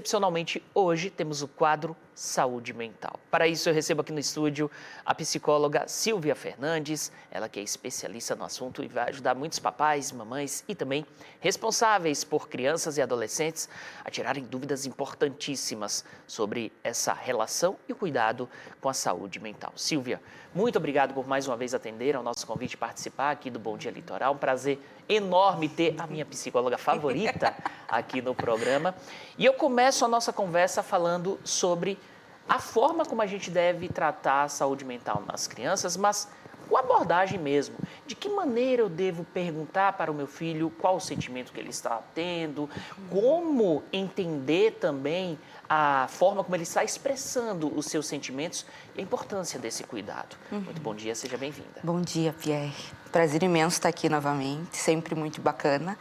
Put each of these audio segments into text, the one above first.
excepcionalmente, hoje temos o quadro Saúde Mental. Para isso, eu recebo aqui no estúdio a psicóloga Silvia Fernandes, ela que é especialista no assunto e vai ajudar muitos papais, mamães e também responsáveis por crianças e adolescentes a tirarem dúvidas importantíssimas sobre essa relação e o cuidado com a saúde mental. Silvia, muito obrigado por mais uma vez atender ao nosso convite e participar aqui do Bom Dia Litoral. Um prazer enorme ter a minha psicóloga favorita aqui no programa. E eu começo a nossa conversa falando sobre a forma como a gente deve tratar a saúde mental nas crianças, mas com abordagem mesmo. De que maneira eu devo perguntar para o meu filho qual o sentimento que ele está tendo, como entender também a forma como ele está expressando os seus sentimentos e a importância desse cuidado. Muito bom dia, seja bem-vinda. Bom dia, Pierre. Prazer imenso estar aqui novamente, sempre muito bacana.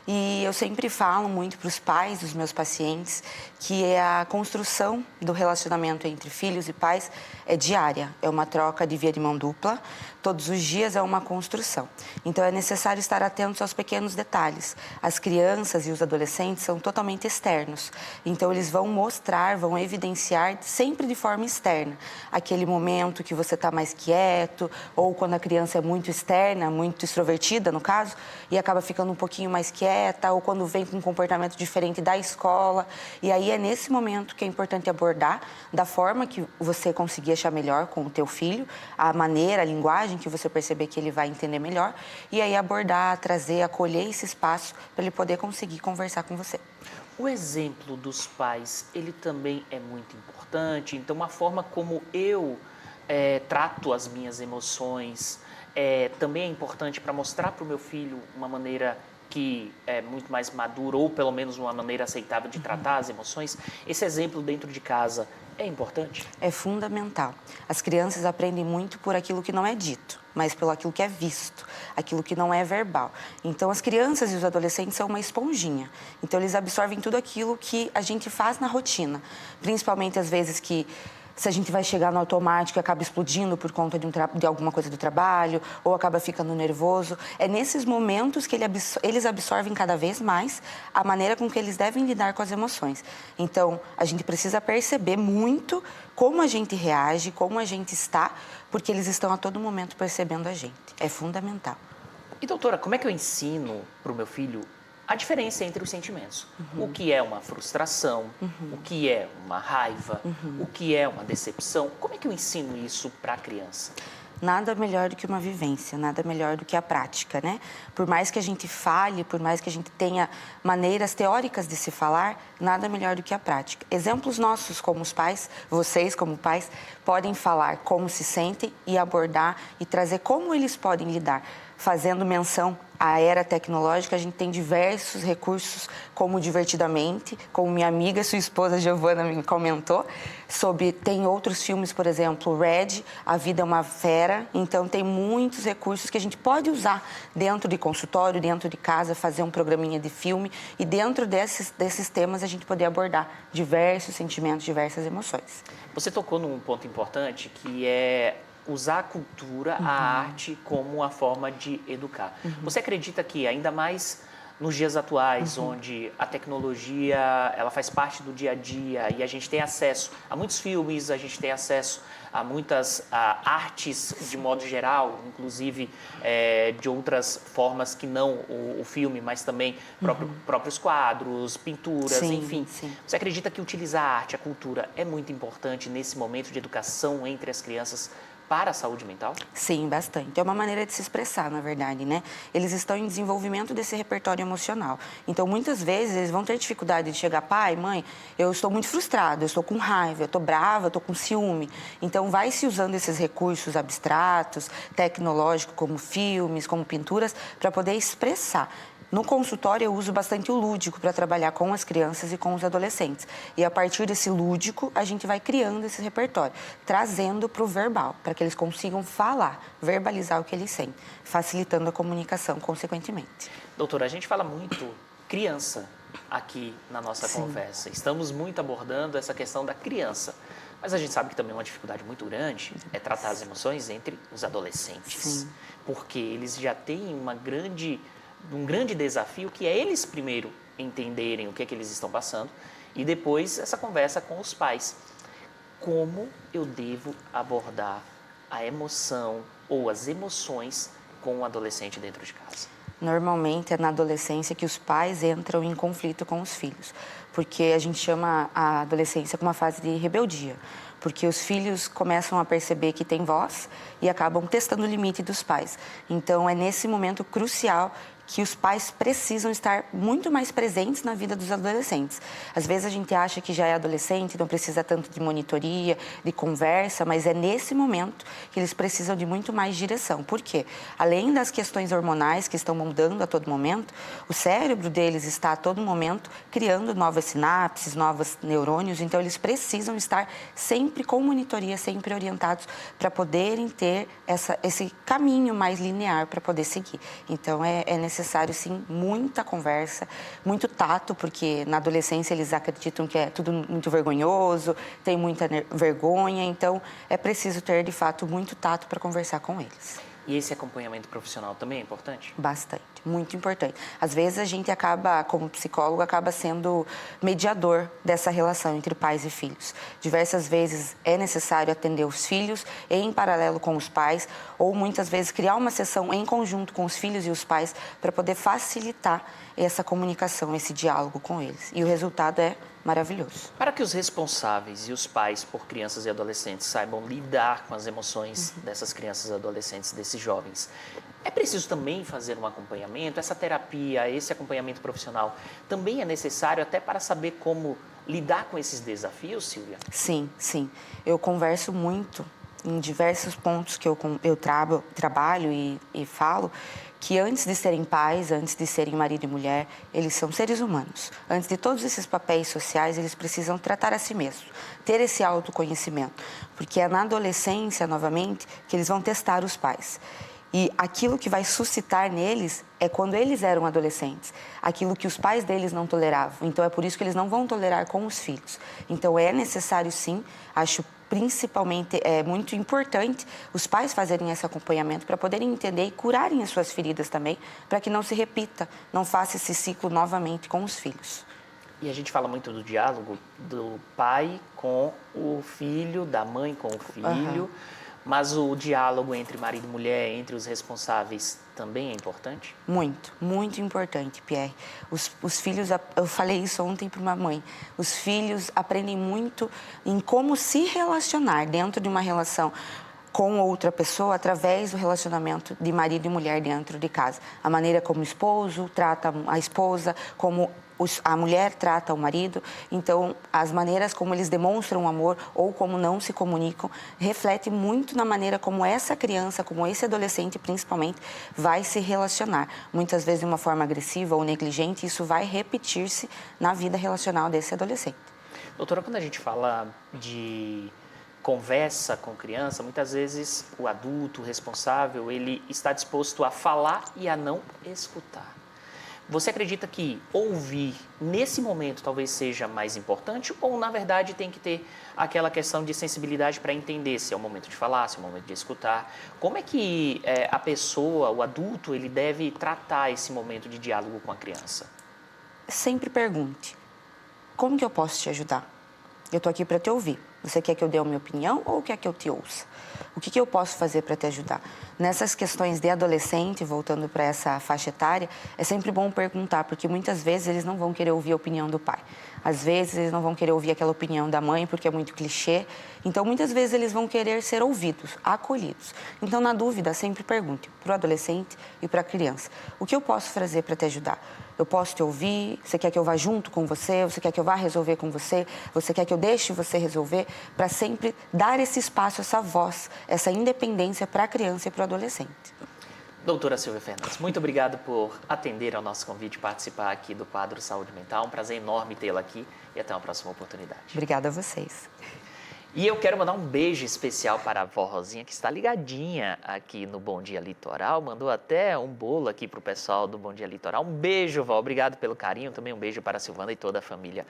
E eu sempre falo muito para os pais dos meus pacientes que a construção do relacionamento entre filhos e pais é diária, é uma troca de via de mão dupla, todos os dias é uma construção. Então é necessário estar atentos aos pequenos detalhes. As crianças e os adolescentes são totalmente externos, então eles vão mostrar, vão evidenciar sempre de forma externa. Aquele momento que você está mais quieto, ou quando a criança é muito externa, muito extrovertida no caso, e acaba ficando um pouquinho mais quieta, ou quando vem com um comportamento diferente da escola. E aí é nesse momento que é importante abordar da forma que você conseguir achar melhor com o teu filho, a maneira, a linguagem que você perceber que ele vai entender melhor, e aí abordar, trazer, acolher esse espaço para ele poder conseguir conversar com você. O exemplo dos pais, ele também é muito importante. Então, a forma como eu trato as minhas emoções também é importante para mostrar para o meu filho uma maneira que é muito mais madura, ou pelo menos uma maneira aceitável de tratar as emoções. Esse exemplo dentro de casa é importante? É fundamental. As crianças aprendem muito por aquilo que não é dito, mas pelo aquilo que é visto, aquilo que não é verbal. Então, as crianças e os adolescentes são uma esponjinha. Então, eles absorvem tudo aquilo que a gente faz na rotina. Principalmente, às vezes, que se a gente vai chegar no automático e acaba explodindo por conta de alguma coisa do trabalho, ou acaba ficando nervoso. É nesses momentos que eles absorvem cada vez mais a maneira com que eles devem lidar com as emoções. Então, a gente precisa perceber muito como a gente reage, como a gente está, porque eles estão a todo momento percebendo a gente. É fundamental. E, doutora, como é que eu ensino para o meu filho a diferença entre os sentimentos? O que é uma frustração, o que é uma raiva, o que é uma decepção? Como é que eu ensino isso para a criança? Nada melhor do que uma vivência, nada melhor do que a prática, né? Por mais que a gente fale, por mais que a gente tenha maneiras teóricas de se falar, nada melhor do que a prática. Exemplos nossos como os pais, vocês como pais, podem falar como se sentem e abordar e trazer como eles podem lidar. Fazendo menção à era tecnológica, a gente tem diversos recursos, como Divertidamente, como minha amiga, sua esposa Giovana me comentou, tem outros filmes, por exemplo, Red, A Vida é uma Fera. Então, tem muitos recursos que a gente pode usar dentro de consultório, dentro de casa, fazer um programinha de filme e dentro desses temas a gente poder abordar diversos sentimentos, diversas emoções. Você tocou num ponto importante que é usar a cultura, a arte, como uma forma de educar. Você acredita que, ainda mais nos dias atuais, onde a tecnologia ela faz parte do dia a dia e a gente tem acesso a muitos filmes, a gente tem acesso a muitas artes de modo geral, inclusive de outras formas que não o filme, mas também próprios quadros, pinturas, Sim, enfim. sim. Você acredita que utilizar a arte, a cultura, é muito importante nesse momento de educação entre as crianças para a saúde mental? Sim, bastante. É uma maneira de se expressar, na verdade, né? Eles estão em desenvolvimento desse repertório emocional. Então, muitas vezes, eles vão ter dificuldade de chegar, pai, mãe, eu estou muito frustrado, eu estou com raiva, eu estou brava, eu estou com ciúme. Então, vai se usando esses recursos abstratos, tecnológicos, como filmes, como pinturas, para poder expressar. No consultório, eu uso bastante o lúdico para trabalhar com as crianças e com os adolescentes. E a partir desse lúdico, a gente vai criando esse repertório, trazendo para o verbal, para que eles consigam falar, verbalizar o que eles sentem, facilitando a comunicação, consequentemente. Doutora, a gente fala muito criança aqui na nossa conversa. Estamos muito abordando essa questão da criança. Mas a gente sabe que também uma dificuldade muito grande é tratar as emoções entre os adolescentes. Sim. Porque eles já têm um grande desafio, que é eles primeiro entenderem o que é que eles estão passando e depois essa conversa com os pais. Como eu devo abordar a emoção ou as emoções com um adolescente dentro de casa? Normalmente é na adolescência que os pais entram em conflito com os filhos, porque a gente chama a adolescência como uma fase de rebeldia, porque os filhos começam a perceber que têm voz e acabam testando o limite dos pais. Então é nesse momento crucial que os pais precisam estar muito mais presentes na vida dos adolescentes. Às vezes a gente acha que já é adolescente, não precisa tanto de monitoria, de conversa, mas é nesse momento que eles precisam de muito mais direção. Por quê? Além das questões hormonais que estão mudando a todo momento, o cérebro deles está a todo momento criando novas sinapses, novos neurônios, então eles precisam estar sempre com monitoria, sempre orientados para poderem ter esse caminho mais linear para poder seguir. Então é necessário, sim, muita conversa, muito tato, porque na adolescência eles acreditam que é tudo muito vergonhoso, tem muita vergonha, então é preciso ter, de fato, muito tato para conversar com eles. E esse acompanhamento profissional também é importante? Bastante, muito importante. Às vezes a gente acaba, como psicólogo, acaba sendo mediador dessa relação entre pais e filhos. Diversas vezes é necessário atender os filhos em paralelo com os pais, ou muitas vezes criar uma sessão em conjunto com os filhos e os pais para poder facilitar essa comunicação, esse diálogo com eles. E o resultado é maravilhoso. Para que os responsáveis e os pais por crianças e adolescentes saibam lidar com as emoções dessas crianças e adolescentes, desses jovens, é preciso também fazer um acompanhamento? Essa terapia, esse acompanhamento profissional também é necessário até para saber como lidar com esses desafios, Silvia? Sim, sim. Eu converso muito em diversos pontos que eu trabalho e falo, que antes de serem pais, antes de serem marido e mulher, eles são seres humanos. Antes de todos esses papéis sociais, eles precisam tratar a si mesmos, ter esse autoconhecimento, porque é na adolescência, novamente, que eles vão testar os pais. E aquilo que vai suscitar neles é quando eles eram adolescentes, aquilo que os pais deles não toleravam. Então, é por isso que eles não vão tolerar com os filhos. Então, é necessário, sim, acho principalmente é muito importante os pais fazerem esse acompanhamento para poderem entender e curarem as suas feridas também, para que não se repita, não faça esse ciclo novamente com os filhos. E a gente fala muito do diálogo do pai com o filho, da mãe com o filho, mas o diálogo entre marido e mulher, entre os responsáveis, também é importante? Muito, muito importante, Pierre. Os filhos, eu falei isso ontem para uma mãe, os filhos aprendem muito em como se relacionar dentro de uma relação com outra pessoa através do relacionamento de marido e mulher dentro de casa. A maneira como o esposo trata a esposa, como a mulher trata o marido. Então, as maneiras como eles demonstram amor ou como não se comunicam, reflete muito na maneira como essa criança, como esse adolescente principalmente, vai se relacionar. Muitas vezes de uma forma agressiva ou negligente, isso vai repetir-se na vida relacional desse adolescente. Doutora, quando a gente fala de conversa com criança, muitas vezes o adulto, o responsável, ele está disposto a falar e a não escutar. Você acredita que ouvir nesse momento talvez seja mais importante ou, na verdade, tem que ter aquela questão de sensibilidade para entender se é o momento de falar, se é o momento de escutar? Como é que a pessoa, o adulto, ele deve tratar esse momento de diálogo com a criança? Sempre pergunte, como que eu posso te ajudar? Eu estou aqui para te ouvir. Você quer que eu dê a minha opinião ou quer que eu te ouça? O que eu posso fazer para te ajudar? Nessas questões de adolescente, voltando para essa faixa etária, é sempre bom perguntar, porque muitas vezes eles não vão querer ouvir a opinião do pai. Às vezes eles não vão querer ouvir aquela opinião da mãe, porque é muito clichê. Então, muitas vezes eles vão querer ser ouvidos, acolhidos. Então, na dúvida, sempre pergunte para o adolescente e para a criança. O que eu posso fazer para te ajudar? Eu posso te ouvir? Você quer que eu vá junto com você? Você quer que eu vá resolver com você? Você quer que eu deixe você resolver? Para sempre dar esse espaço, essa voz, essa independência para a criança e para o adolescente. Doutora Silvia Fernandes, muito obrigado por atender ao nosso convite e participar aqui do quadro Saúde Mental. Um prazer enorme tê-la aqui e até uma próxima oportunidade. Obrigada a vocês. E eu quero mandar um beijo especial para a vó Rosinha, que está ligadinha aqui no Bom Dia Litoral. Mandou até um bolo aqui para o pessoal do Bom Dia Litoral. Um beijo, vó. Obrigado pelo carinho. Também um beijo para a Silvana e toda a família